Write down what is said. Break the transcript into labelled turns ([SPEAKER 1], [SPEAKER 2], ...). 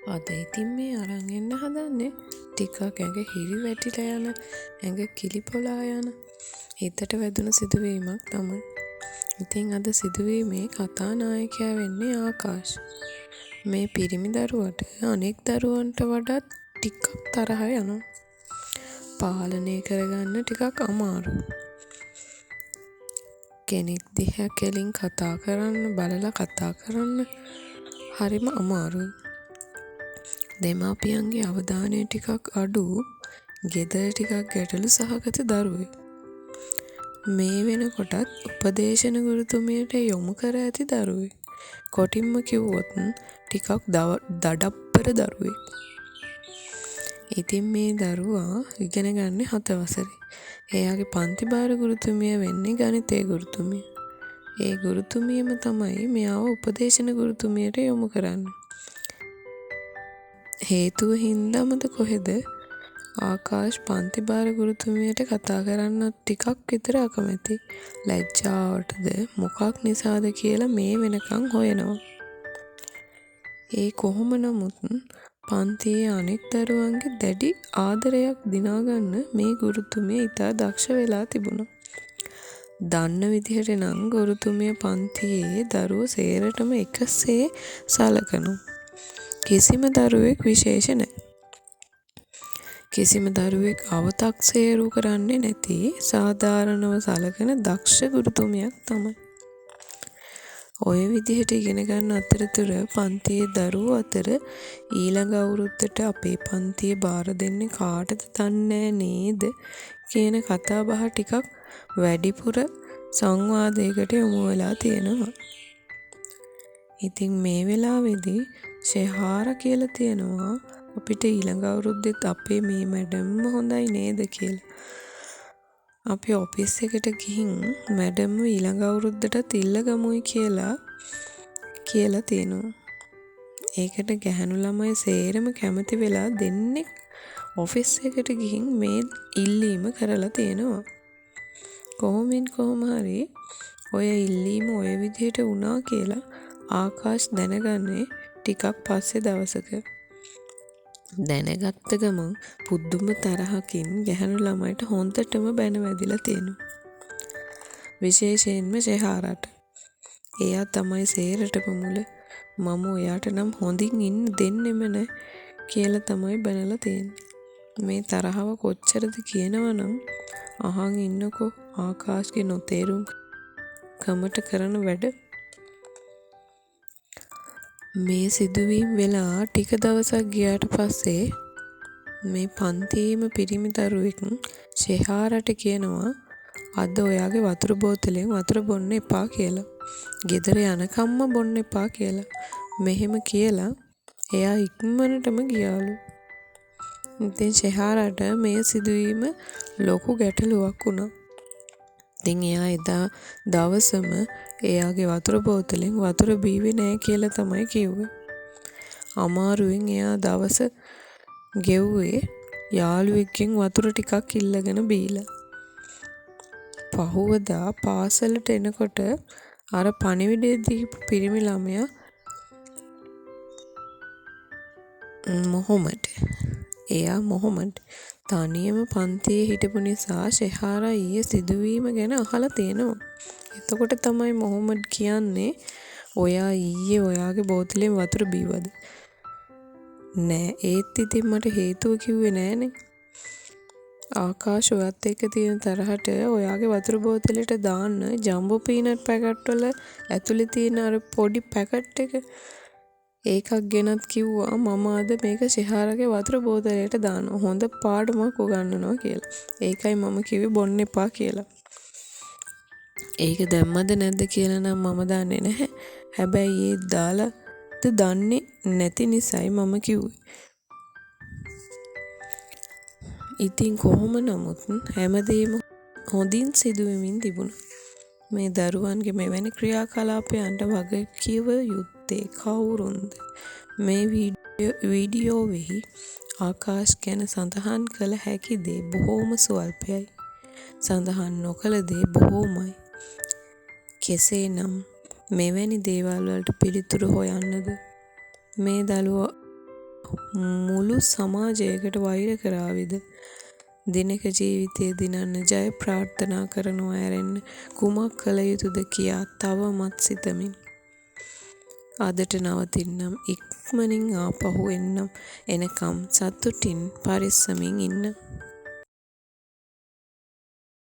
[SPEAKER 1] අද ඉතින් මේ අරන් එන්න හදන්නේ ටිකක් ඇඟ හිරි වැටිලා යන ඇඟ කිලිපොලා යන හිතට වැදුණු සිදුවීමක් තමයි. ඉතින් අද සිදුවීමේ කතානායකයා වෙන්නේ ආකාශ්. මේ පිරිමි දරුවට අනෙක් දරුවන්ට වඩා ටිකක් තරහ යනවා. පාලනය කරගන්න ටිකක් අමාරුයි. කෙනෙක් දිහා කෙලින් කතා කරන්න බලලා කතා කරන්න හරිම අමාරුයි. දෙමාපියන්ගේ අවධානය ටිකක් අඩු, ගෙදර ටිකක් ගැටලු සහගත දරුවෙක්. මේ වෙනකොටත් උපදේශන ගුරුතුමියට යොමු කර ඇති දරුවෙක්. කොටින්ම කිව්වොත් ටිකක් දඩප්පර දරුවෙක්. ඉතින් මේ දරුවා ඉගෙන ගන්න 7 වසරේ. එයාගේ පන්ති භාර ගුරුතුමිය වෙන්නේ ගණිතේ ගුරුතුමිය. ඒ ගුරුතුමියම තමයි මෙයාව උපදේශන ගුරුතුමියට යොමු කරන්නේ. හේතුව හින්දාමද කොහෙද ආකාශ් පන්ති භාර ගුරුතුමියට කතා කරන්න ටිකක් විතර අකමැති. ලැජ්ජාවටද මොකක් නිසාද කියලා මේ වෙනකන් හොයනවා. ඒ කොහොම නමුත් පන්තියේ අනෙක් දරුවන්ගේ දැඩි ආදරයක් දිනාගන්න මේ ගුරුතුමිය ඉතා දක්ෂ වෙලා තිබුණා. දන්න විදිහට නම් ගුරුතුමිය පන්තියේ දරුවෝ සේරටම එකසේ සලකනවා. කිසිම දරුවෙක් විශේෂ නැහැ. කිසිම දරුවෙක් අවතක්සේරු කරන්නේ නැති සාධාරණව සලකන දක්ෂ ගුරුතුමියක් තමයි. ඔය විදිහට ඉගෙන ගන්න අතරතුර පන්තියේ දරුවෝ අතර ඊළඟ අවුරුද්දට අපේ පන්තියේ බාර දෙන්නේ කාටද දන්නේ නේද කියන කතා බහ ටිකක් වැඩිපුර සංවාදයකට යොමු වෙලා තියෙනවා. ඉතින් මේ වෙලාවේදී ෂෙහාර කියලා තියෙනවා අපිට ඊළඟ අවුරුද්දෙත් අපේ මේ මැඩම්ම හොඳයි නේද කියලා. අපි ඔෆිස් එකට ගිහින් මැඩම්ව ඊළඟ අවුරුද්දටත් ඉල්ලගමුයි කියලා තියෙනවා. ඒකට ගැහණු ළමයි සේරම කැමති වෙලා දෙන්නෙක් ඔෆිස් එකට ගිහින් මේ ඉල්ලීම කරලා තියෙනවා. කොහොම හරි ඔය ඉල්ලීම ඔය විදිහට වුණා කියලා ආකාශ් දැනගන්නේ ටිකක් පස්සේ දවසක. දැනගත්ත ගමන් පුදුම තරහකින් ගැහණු ළමයිට හොන්දටම බැන වැදිලා තියෙනවා. විශේෂයෙන්ම ෂෙහාරට. එයා තමයි සේරටම මුල. මම ඔයාට නම් හොඳින් ඉන්න දෙන්නෙම නෑ කියලා තමයි බැනලා තියෙන්නේ. මේ තරහව කොච්චරද කියනවනම් අහන් ඉන්නකෝ ආකාශ්ගේ නොතේරුම් කමට කරන වැඩ. මේ සිදුවීම් වෙලා ටික දවසක් ගියාට පස්සේ මේ පන්තියේම පිරිමි දරුවෙක් ෂෙහාරට කියනවා අද ඔයාගේ වතුර බෝතලෙන් වතුර බොන්න එපා කියලා. ගෙදර යනකම්ම බොන්න එපා කියලා. මෙහෙම කියලා එයා ඉක්මනටම ගියාලු. ඉතින් ෂෙහාරට මේ සිදුවීම ලොකු ගැටලුවක් වුණා. ඉතින් එයා එදා දවසම එයාගේ වතුර බෝතලෙන් වතුර බීවේ නෑ කියලා තමයි කිව්වේ. අමාරුවෙන් එයා දවස ගෙව්වේ යාළුවෙක්ගෙන් වතුර ටිකක් ඉල්ලගෙන බීලා. පහුවදා පාසලට එනකොට අර පණිවිඩය දීපු පිරිමි ළමයා මොහොමඩ් තනියම පන්තියේ හිටපු නිසා ෂෙහාරා ඊයේ සිදුවීම ගැන අහලා තියෙනවා. එතකොට තමයි මොහොමඩ් කියන්නේ ඔයා ඊයේ ඔයාගේ බෝතලෙන් වතුර බීවද? නෑ ඒත් ඉතින් මට හේතුව කිව්වේ නෑනේ. ආකාශ් ඔයත් එක්ක තියෙන තරහට ඔයාගේ වතුර බෝතලෙට දාන්න ජම්බෝ පීනට් පැකට් වල ඇතුලේ තියෙන අර පොඩි පැකට් එක ඒකක් ගෙනත් කිව්වා මම අද මේක ෂෙහාරගේ වතුර බෝතලයට දානවා. හොඳ පාඩමක් උගන්වනවා කියලා. ඒකයි මම කිව්වේ බොන්න එපා කියලා. ඒක දැම්මද නැද්ද කියලා නම් මම දන්නේ නැහැ. හැබැයි ඒ දාලාද දන්නේ නැති නිසායි මම කිව්වේ. ඉතින් කොහොම නමුත් හැමදේම හොඳින් සිදුවෙමින් තිබුණා. මේ දරුවන්ගේ මෙවැනි ක්‍රියාකලාපයන්ට වග කිව යුත්තේ කවුරුන්ද? මේ වීඩියෝවෙහි ආකාශ් ගැන සඳහන් කළ හැකි දේ බොහෝම ස්වල්පයි. සඳහන් නොකළ දේ බොහෝමයි. කෙසේනම් මෙවැනි දේවල් වලට පිළිතුරු හොයන්නද? මේ දරුවා මුළු සමාජයකට වෛර කරාවිද? දිනක ජීවිතයේ දිනන්න ජය ප්‍රාර්ථනා කරනව ඇරෙන්න කුමක් කළ යුතුද කියා තවමත් සිතමින්. අදට නවතින්නම් ඉක්මනින් ආපහු එන්නම් එනකම් සතුටින් පරිස්සමින් ඉන්න.